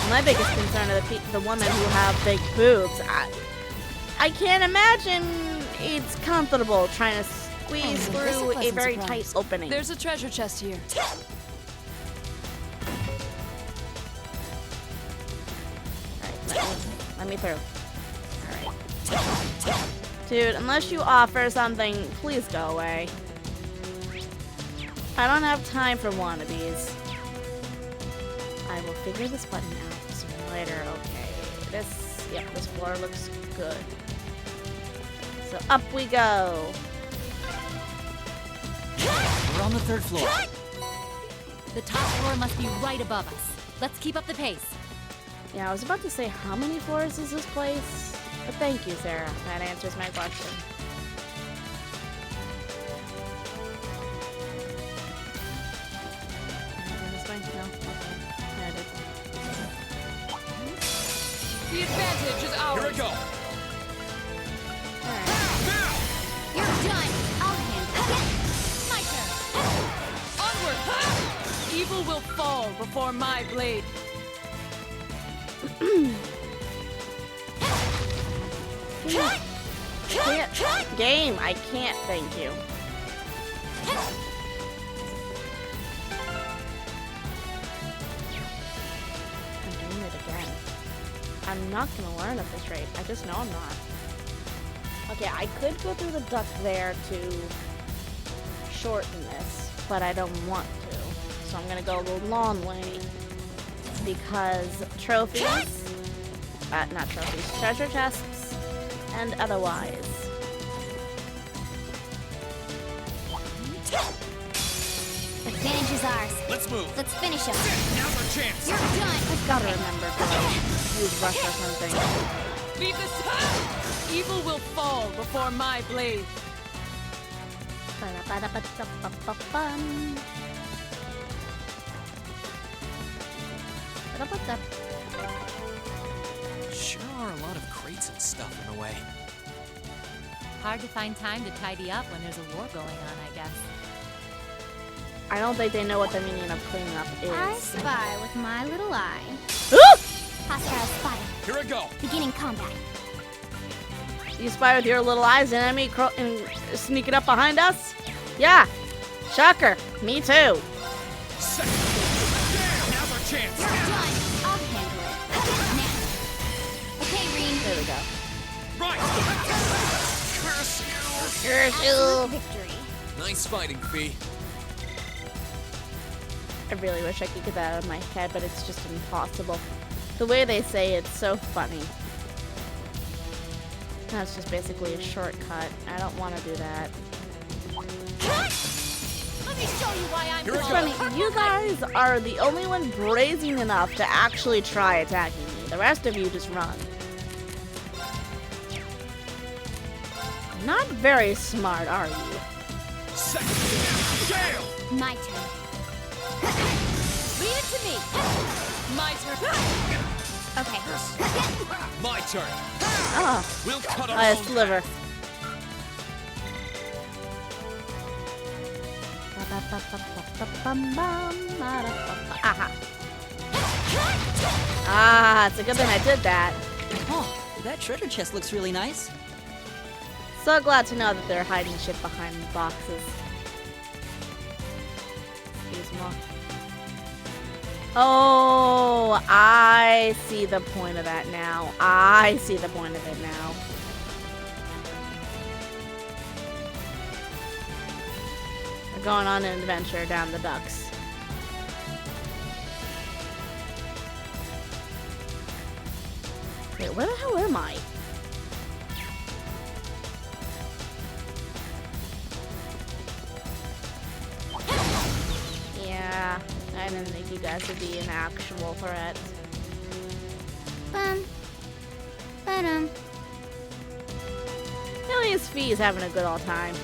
My biggest concern are the women who have big boobs. I can't imagine it's comfortable trying to squeeze through a very tight opening. There's a treasure chest here. Alright, let me through. Alright. Dude, unless you offer something, please go away. I don't have time for wannabes. I will figure this button out later. Okay, this floor looks good. So up we go. We're on the 3rd floor. The top floor must be right above us. Let's keep up the pace. Yeah, I was about to say, how many floors is this place? But thank you, Sarah. That answers my question. This way? No? Okay. There it is. The advantage is ours. Here we go. Alright. You're done. I'll handle it. My turn. Onward! Evil will fall before my blade. Game, I can't, thank you. I'm doing it again. I'm not gonna learn at this rate. I just know I'm not. Okay, I could go through the duct there to shorten this, but I don't want to. So I'm gonna go the long way. Because trophies, not trophies, treasure chests, and otherwise. Advantage is ours. Let's move. Let's finish him. Now's our chance. You're done. I've gotta remember to use rush or something. Leave this. Evil will fall before my blade. Sure are a lot of crates and stuff in the way. Hard to find time to tidy up when there's a war going on, I guess. I don't think they know what the meaning of cleaning up is. I spy with my little eye. Ooh! Hostile spotted. Here I go. Beginning combat. You spy with your little eyes, enemy sneaking up behind us? Yeah. Shocker. Me too. Second. Now's our chance. You're done. I'll handle it. Now. Okay, Rean. There we go. Right. Curse you. Absolute victory. Nice fighting, Fee. I really wish I could get that out of my head, but it's just impossible. The way they say it's so funny. That's just basically a shortcut. I don't want to do that. Let me show you why I'm It's funny, you guys are the only one brazen enough to actually try attacking me. The rest of you just run. Not very smart, are you? Second. Jail. My turn. Leave it to me. My turn. Okay. My turn. Oh, We'll cut our a own sliver. Aha. Ah, it's a good thing I did that. Oh, that treasure chest looks really nice. So glad to know that they're hiding shit behind boxes. Excuse me. Oh, I see the point of that now. I see the point of it now. We're going on an adventure down the ducts. Wait, where the hell am I? Yeah, I didn't think you guys would be an actual threat. Ba-dum. At least Fee's having a good old time.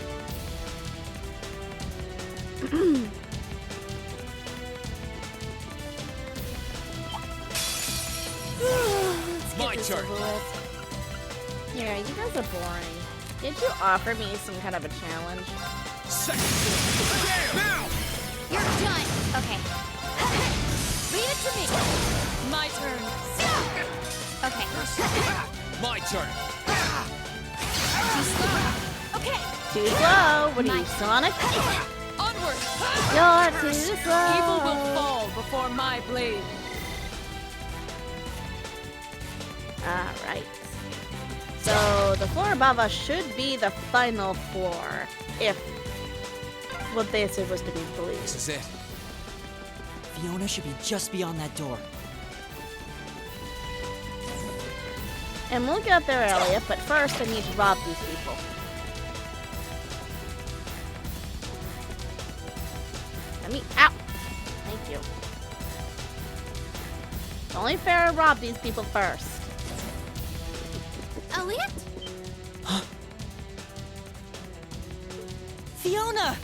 My turn. Yeah, you guys are boring. Did you offer me some kind of a challenge? Second. Jail. Now. You're done. Okay. Leave it to me. My turn. My turn. Okay, Too slow. What are you, Sonic? onward. You're too slow. Evil will fall before my blade. Alright. So, the floor above us should be the final floor. If what they said was to be believed. This is it. Fiona should be just beyond that door. And we'll get there, Elliot, but first I need to rob these people. Let me out! Thank you. It's only fair to rob these people first. Elliot? Fiona!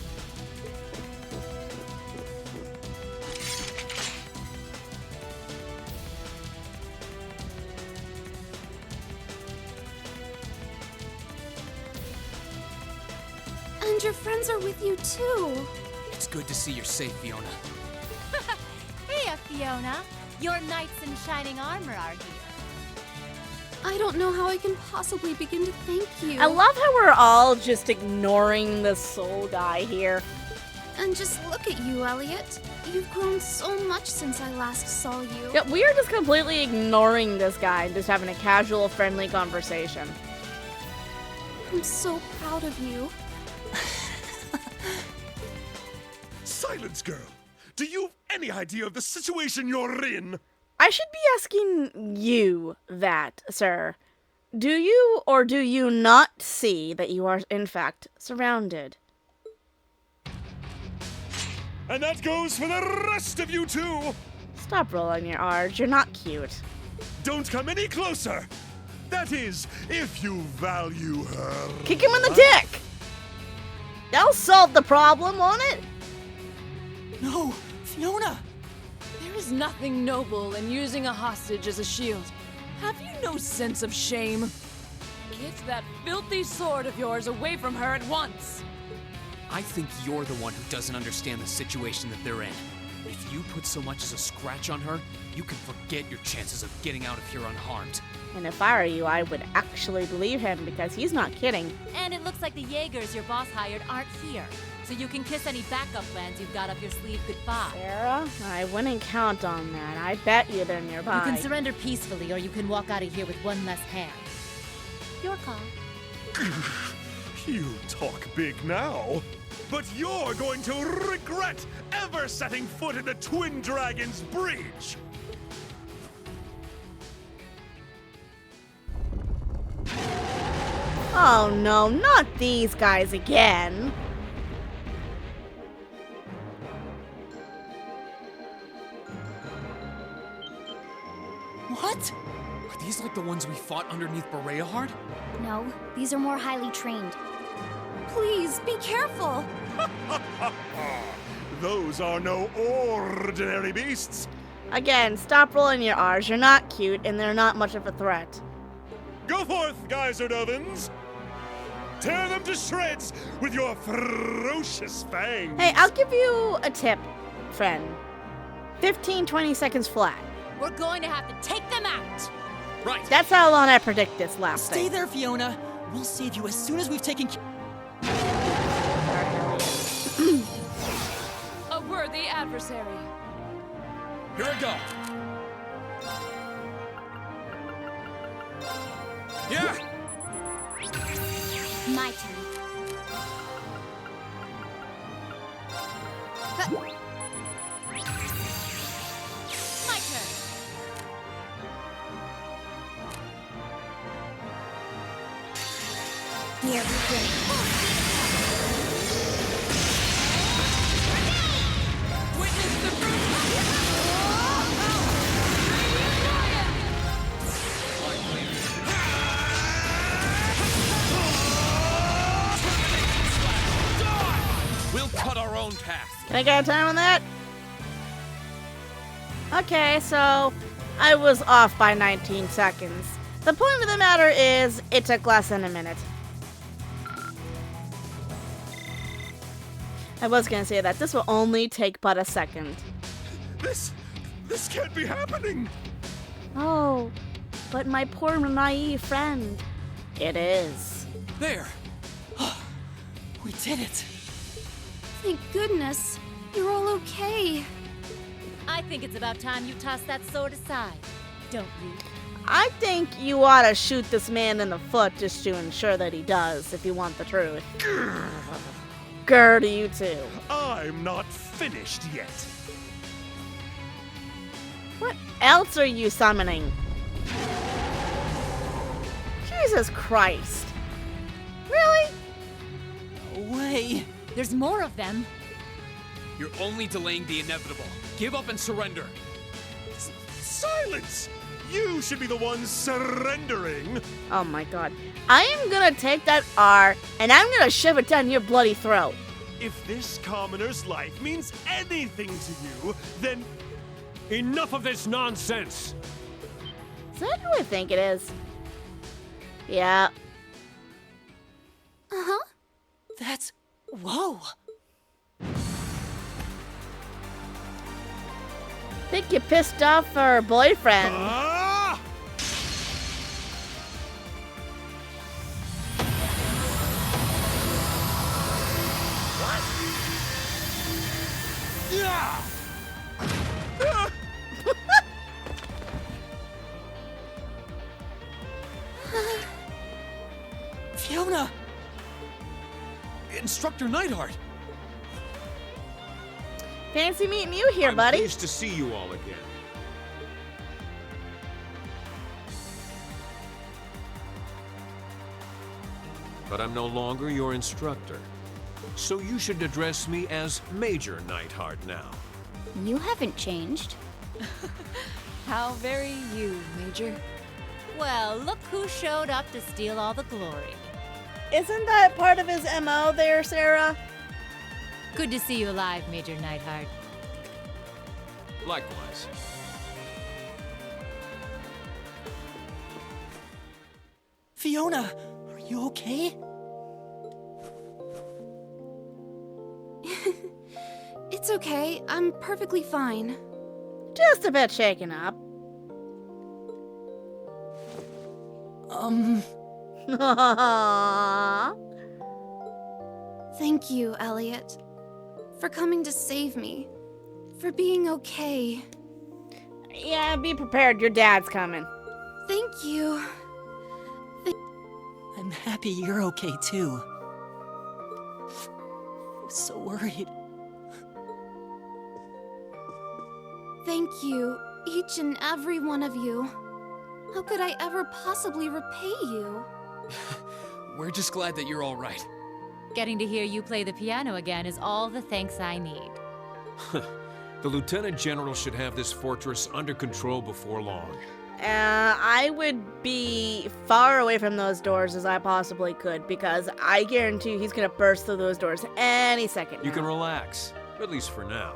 And your friends are with you too. It's good to see you're safe, Fiona. Hiya, Fiona. Your knights in shining armor are here. I don't know how I can possibly begin to thank you. I love how we're all just ignoring the soul guy here. And just look at you, Elliot. You've grown so much since I last saw you. Yeah, we are just completely ignoring this guy and just having a casual, friendly conversation. I'm so proud of you. Silence, girl. Do you have any idea of the situation you're in? I should be asking you that, sir. Do you or do you not see that you are, in fact, surrounded? And that goes for the rest of you too. Stop rolling your R's. You're not cute. Don't come any closer. That is, if you value her. Kick him in the dick! That'll solve the problem, won't it? No! Fiona! There is nothing noble in using a hostage as a shield. Have you no sense of shame? Get that filthy sword of yours away from her at once. I think you're the one who doesn't understand the situation that they're in. If you put so much as a scratch on her, you can forget your chances of getting out of here unharmed. And if I were you, I would actually believe him because he's not kidding. And it looks like the Jaegers your boss hired aren't here. So you can kiss any backup plans you've got up your sleeve goodbye. Sarah, I wouldn't count on that. I bet you they're nearby. You can surrender peacefully or you can walk out of here with one less hand. Your call. You talk big now. But you're going to regret ever setting foot in the Twin Dragons Bridge. Oh no, not these guys again. What? Are these like the ones we fought underneath Bereahard? No, these are more highly trained. Please, be careful. Those are no ordinary beasts. Again, stop rolling your R's. You're not cute, and they're not much of a threat. Go forth, Geyserdovens. Tear them to shreds with your ferocious fangs. Hey, I'll give you a tip, friend. 15-20 seconds flat. We're going to have to take them out. Right. That's how long I predict this last Stay thing. there, Fiona! We'll save you as soon as we've taken A worthy adversary. Here we go. Yeah. My turn. My turn. Here we go. Witness the fruit. We'll cut our own path. Can I get a time on that? Okay, so I was off by 19 seconds. The point of the matter is, it took less than a minute. I was gonna say that this will only take but a second. This can't be happening. Oh, But my poor naive friend, it is. There! We did it. Thank goodness. You're all okay. I think it's about time you toss that sword aside, don't you? I think you ought to shoot this man in the foot just to ensure that he does, if you want the truth. Grr to you too. I'm not finished yet. What else are you summoning? Jesus Christ. Really? No way. There's more of them. You're only delaying the inevitable. Give up and surrender. Silence! You should be the one surrendering. Oh my god. I am gonna take that R and I'm gonna shove it down your bloody throat. If this commoner's life means anything to you, then Enough of this nonsense! Is that who I think it is? Yeah. Uh-huh. That's... Whoa! Think you pissed off her boyfriend. Ah! Yeah! Fiona! Instructor Neidhart! Fancy meeting you here, I'm buddy. pleased to see you all again. But I'm no longer your instructor. So you should address me as Major Neidhart now. You haven't changed. How very you, Major. Well, look who showed up to steal all the glory. Isn't that part of his MO there, Sarah? Good to see you alive, Major Neidhart. Likewise. Fiona, are you okay? It's okay. I'm perfectly fine. Just a bit shaken up. Thank you, Elliot. For coming to save me. For being okay. Yeah, be prepared. Your dad's coming. Thank you. I'm happy you're okay too. I was so worried. Thank you, each and every one of you. How could I ever possibly repay you? We're just glad that you're all right. Getting to hear you play the piano again is all the thanks I need. The Lieutenant General should have this fortress under control before long. I would be far away from those doors as I possibly could, because I guarantee he's gonna burst through those doors any second now. You can relax, at least for now.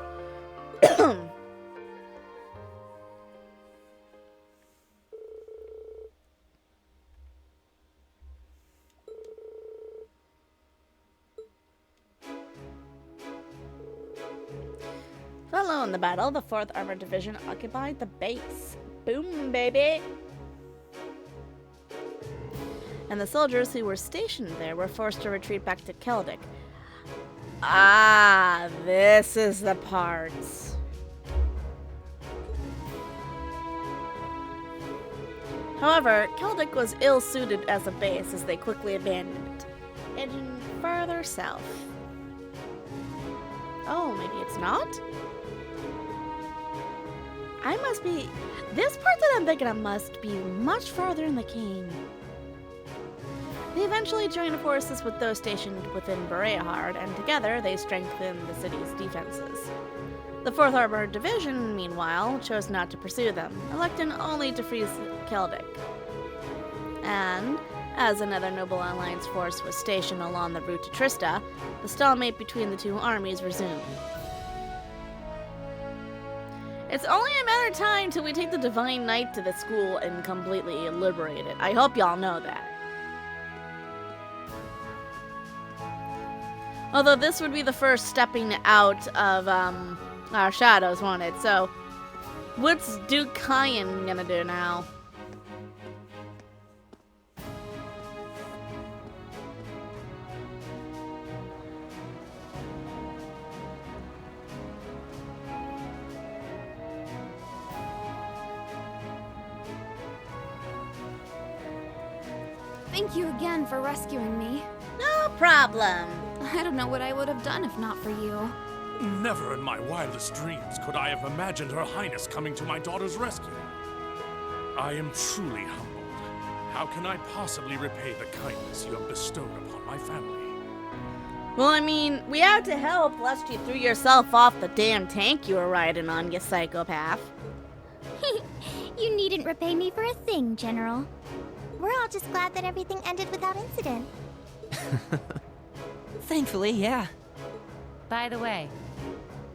Following the battle, the 4th Armored Division occupied the base. Boom, baby! And the soldiers who were stationed there were forced to retreat back to Celtic. Ah, this is the part. However, Celtic was ill-suited as a base as they quickly abandoned it, edging further south. Oh, maybe it's not? I must be... This part that I'm thinking of must be much farther in the game. They eventually joined forces with those stationed within Bereahard, and together they strengthened the city's defenses. The 4th Armored Division, meanwhile, chose not to pursue them, electing only to freeze Celtic. And, as another Noble Alliance force was stationed along the route to Trista, the stalemate between the two armies resumed. It's only a matter of time till we take the Divine Knight to the school and completely liberate it. I hope y'all know that. Although this would be the first stepping out of our shadows, won't it? So, what's Duke Kyan gonna do now? Thank you again for rescuing me. No problem. I don't know what I would have done if not for you. Never in my wildest dreams could I have imagined Her Highness coming to my daughter's rescue. I am truly humbled. How can I possibly repay the kindness you have bestowed upon my family? Well, I mean, we had to help lest you threw yourself off the damn tank you were riding on, you psychopath. You needn't repay me for a thing, General. We're all just glad that everything ended without incident. Thankfully, yeah. By the way,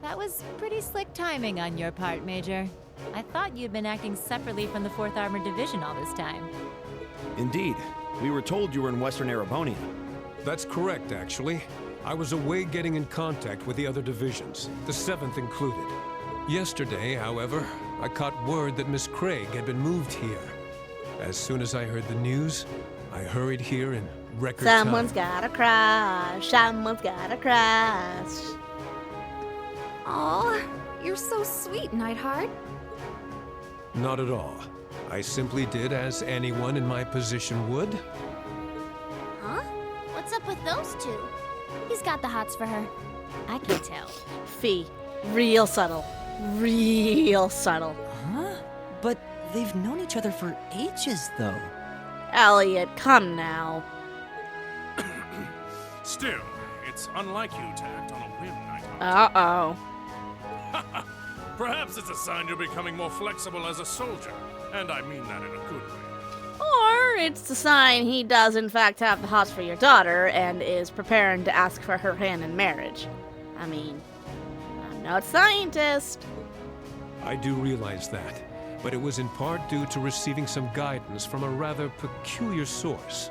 that was pretty slick timing on your part, Major. I thought you'd been acting separately from the 4th Armored Division all this time. Indeed. We were told you were in Western Erebonia. That's correct, actually. I was away getting in contact with the other divisions, the 7th included. Yesterday, however, I caught word that Miss Craig had been moved here. As soon as I heard the news, I hurried here in record time. Someone's got a crush. Someone's got a crush. Aw, you're so sweet, Nightheart. Not at all. I simply did as anyone in my position would. Huh? What's up with those two? He's got the hots for her. I can tell. Fee. Real subtle. Real subtle. Huh? But they've known each other for ages, though. Elliot, come now. Still, it's unlike you to act on a whim, Nightheart. Uh-oh. Perhaps it's a sign you're becoming more flexible as a soldier, and I mean that in a good way. Or it's a sign he does in fact have the hots for your daughter and is preparing to ask for her hand in marriage. I mean, I'm no scientist. I do realize that, but it was in part due to receiving some guidance from a rather peculiar source.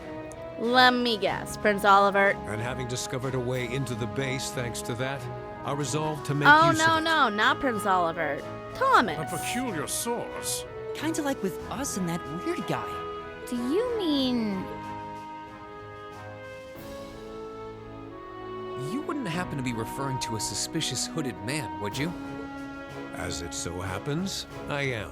Let me guess, Prince Oliver. And having discovered a way into the base thanks to that, I resolved to make Oh, use of it. no, not Prince Oliver. Thomas. A peculiar source? Kinda like with us and that weird guy. Do you mean... You wouldn't happen to be referring to a suspicious hooded man, would you? As it so happens, I am.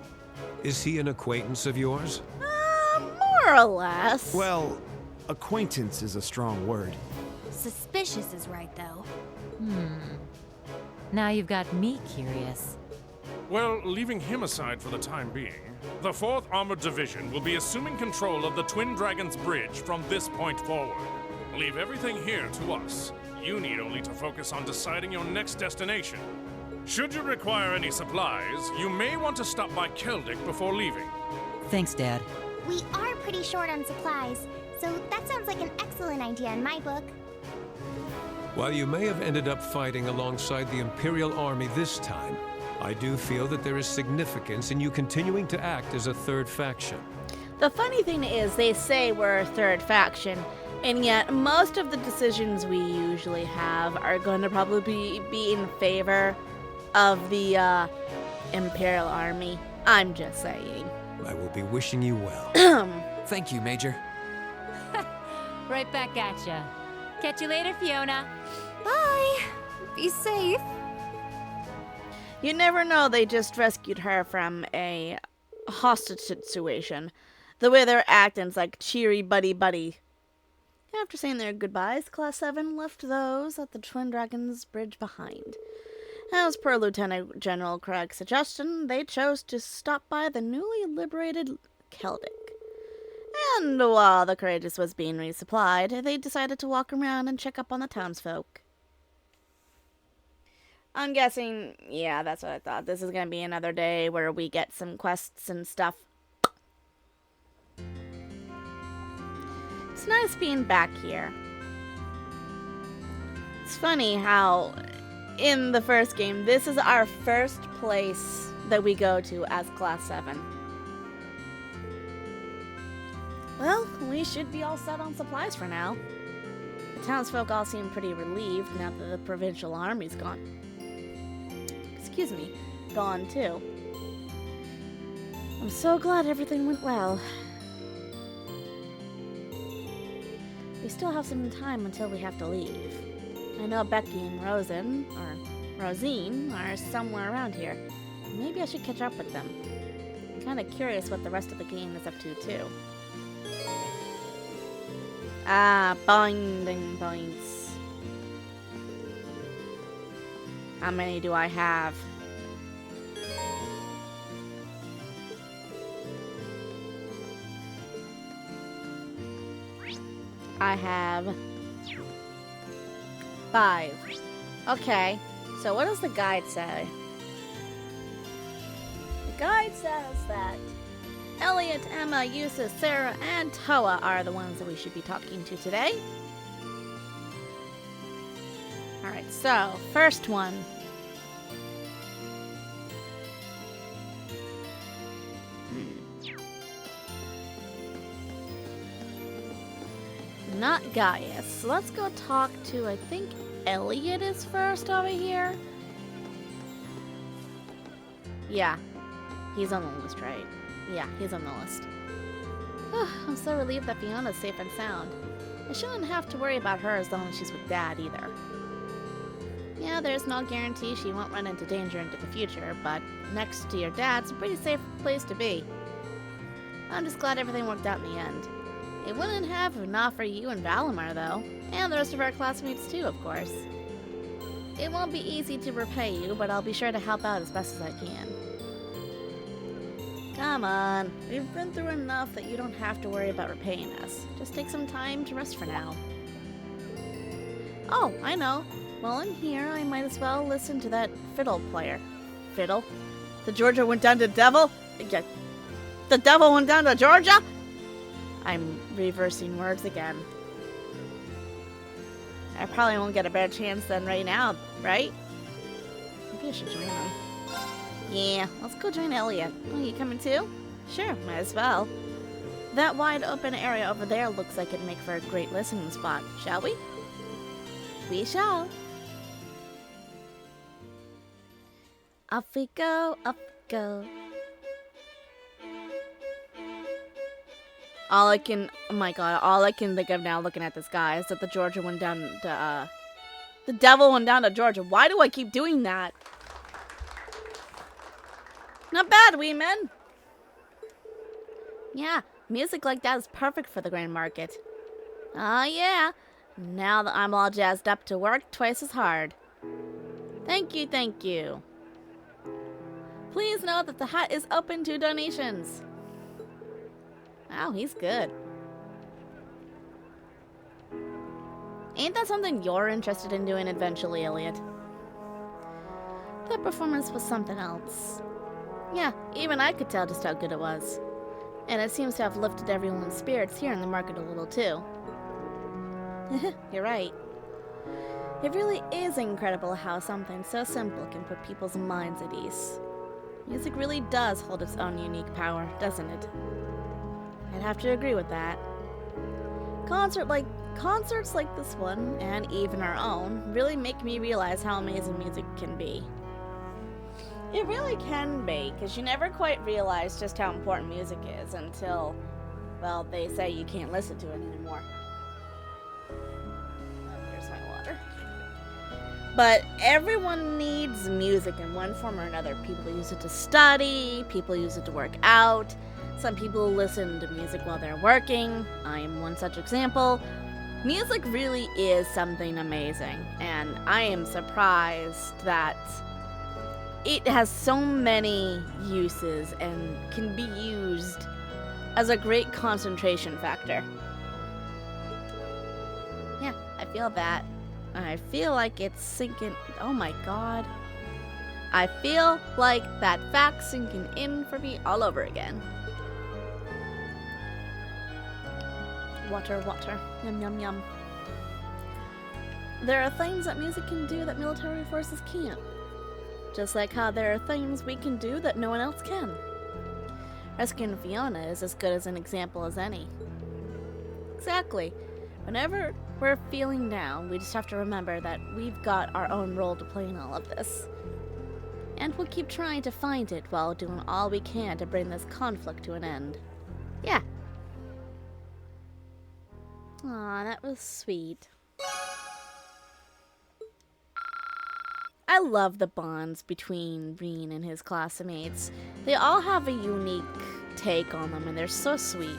Is he an acquaintance of yours? More or less. Well, acquaintance is a strong word. Suspicious is right, though. Now you've got me curious. Well, leaving him aside for the time being, the 4th Armored Division will be assuming control of the Twin Dragons Bridge from this point forward. Leave everything here to us. You need only to focus on deciding your next destination. Should you require any supplies, you may want to stop by Keldic before leaving. Thanks, Dad. We are pretty short on supplies, so that sounds like an excellent idea in my book. While you may have ended up fighting alongside the Imperial Army this time, I do feel that there is significance in you continuing to act as a third faction. The funny thing is, they say we're a third faction, and yet most of the decisions we usually have are going to probably be in favor of the Imperial Army. I'm just saying. I will be wishing you well. Thank you, Major. Right back at ya. Catch you later, Fiona. Bye. Be safe. You never know, they just rescued her from a hostage situation. The way they're acting is like cheery buddy-buddy. After saying their goodbyes, Class 7 left those at the Twin Dragons Bridge behind. As per Lieutenant General Craig's suggestion, they chose to stop by the newly liberated Keldic. And while the Courageous was being resupplied, they decided to walk around and check up on the townsfolk. I'm guessing, yeah, that's what I thought. This is going to be another day where we get some quests and stuff. It's nice being back here. It's funny how in the first game, this is our first place that we go to as Class 7. Well, we should be all set on supplies for now. The townsfolk all seem pretty relieved now that the provincial army's gone. Excuse me, gone too. I'm so glad everything went well. We still have some time until we have to leave. I know Becky and Rosine are somewhere around here. Maybe I should catch up with them. I'm kind of curious what the rest of the game is up to, too. Ah, binding points. How many do I have? I have 5. Okay, so what does the guide say? The guide says that Elliot, Emma, Yusuf, Sarah, and Toa are the ones that we should be talking to today. Alright, so, first one. Not Gaius. So let's go talk to, I think, Elliot is first over here. Yeah, he's on the list, right? Yeah, he's on the list. I'm so relieved that Fiona's safe and sound. I shouldn't have to worry about her as long as she's with Dad either. Yeah, there's no guarantee she won't run into danger into the future, but next to your dad's a pretty safe place to be. I'm just glad everything worked out in the end. It wouldn't have if not for you and Valimar, though. And the rest of our classmates, too, of course. It won't be easy to repay you, but I'll be sure to help out as best as I can. Come on. We've been through enough that you don't have to worry about repaying us. Just take some time to rest for now. Oh, I know. While I'm here, I might as well listen to that fiddle player. Fiddle? The Georgia went down to Devil? Yeah. The Devil went down to Georgia? I'm reversing words again. I probably won't get a better chance than right now, right? Maybe I should join them. Yeah, let's go join Elliot. Oh, you coming too? Sure, might as well. That wide open area over there looks like it'd make for a great listening spot, shall we? We shall. Off we go, up we go. All I can think of now looking at this guy is that the Georgia went down to, the Devil went down to Georgia. Why do I keep doing that? Not bad, wee men. Yeah, music like that is perfect for the Grand Market. Ah, yeah. Now that I'm all jazzed up to work twice as hard. Thank you, thank you. Please know that the hut is open to donations. Wow, he's good. Ain't that something you're interested in doing eventually, Elliot? That performance was something else. Yeah, even I could tell just how good it was. And it seems to have lifted everyone's spirits here in the market a little, too. You're right. It really is incredible how something so simple can put people's minds at ease. Music really does hold its own unique power, doesn't it? I'd have to agree with that. Concerts like this one, and even our own, really make me realize how amazing music can be. It really can be, because you never quite realize just how important music is until, well, they say you can't listen to it anymore. There's my water. But everyone needs music in one form or another. People use it to study, people use it to work out. Some people listen to music while they're working. I am one such example. Music really is something amazing, and I am surprised that it has so many uses and can be used as a great concentration factor. Yeah, I feel that. I feel like it's sinking. Oh my god. I feel like that fact sinking in for me all over again. Water, water. Yum, yum, yum. There are things that music can do that military forces can't. Just like how there are things we can do that no one else can. Rescuing Fiona is as good as an example as any. Exactly. Whenever we're feeling down, we just have to remember that we've got our own role to play in all of this. And we'll keep trying to find it while doing all we can to bring this conflict to an end. Yeah. Aw, that was sweet. I love the bonds between Rean and his classmates. They all have a unique take on them, and they're so sweet.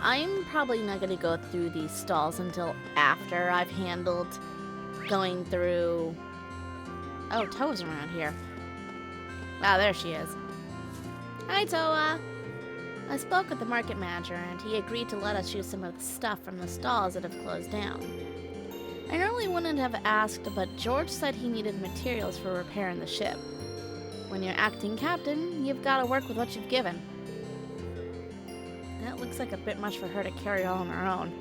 I'm probably not going to go through these stalls until after I've handled going through... Oh, Toa's around here. Ah, there she is. Hi, Toa. I spoke with the market manager, and he agreed to let us use some of the stuff from the stalls that have closed down. I normally wouldn't have asked, but George said he needed materials for repairing the ship. When you're acting captain, you've got to work with what you've given. That looks like a bit much for her to carry all on her own.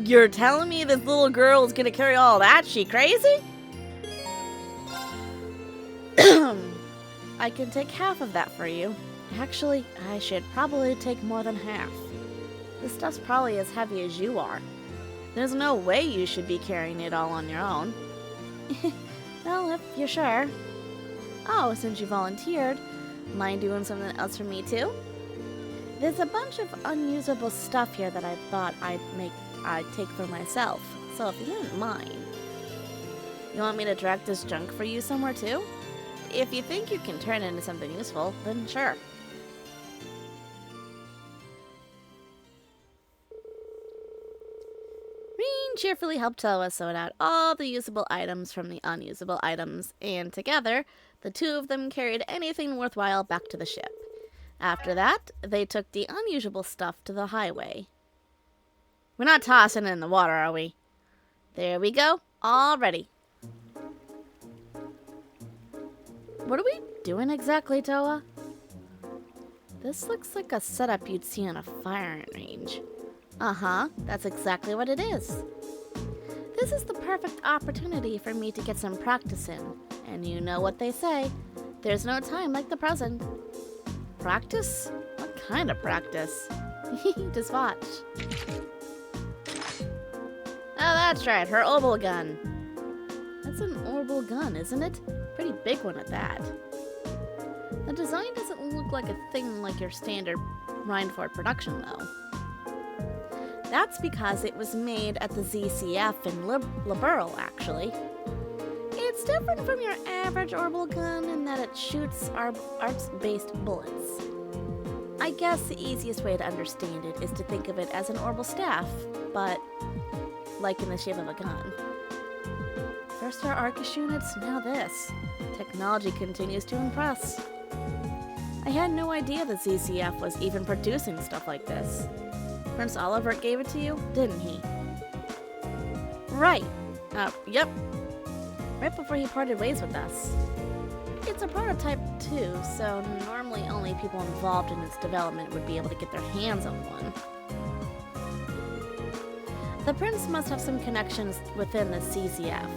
You're telling me this little girl is gonna carry all that? She crazy? I can take half of that for you. Actually, I should probably take more than half. This stuff's probably as heavy as you are. There's no way you should be carrying it all on your own. Well, if you're sure. Oh, since you volunteered, mind doing something else for me too? There's a bunch of unusable stuff here that I thought I'd take for myself, so if you didn't mind. You want me to direct this junk for you somewhere too? If you think you can turn it into something useful, then sure. Rean cheerfully helped Toa sort out all the usable items from the unusable items, and together, the two of them carried anything worthwhile back to the ship. After that, they took the unusable stuff to the highway. We're not tossing it in the water, are we? There we go, all ready. What are we doing exactly, Toa? This looks like a setup you'd see on a firing range. Uh-huh, that's exactly what it is. This is the perfect opportunity for me to get some practice in. And you know what they say, there's no time like the present. Practice? What kind of practice? Just watch. Oh, that's right, her orbital gun. That's an orbital gun, isn't it? Pretty big one at that. The design doesn't look like a thing like your standard Rhineford production, though. That's because it was made at the ZCF in Liberl, actually. It's different from your average orbital gun in that it shoots arts-based bullets. I guess the easiest way to understand it is to think of it as an orbital staff, but like in the shape of a gun. First our Arcus units, now this. Technology continues to impress. I had no idea the ZCF was even producing stuff like this. Prince Oliver gave it to you, didn't he? Right. Yep. Right before he parted ways with us. It's a prototype too, so normally only people involved in its development would be able to get their hands on one. The prince must have some connections within the CCF.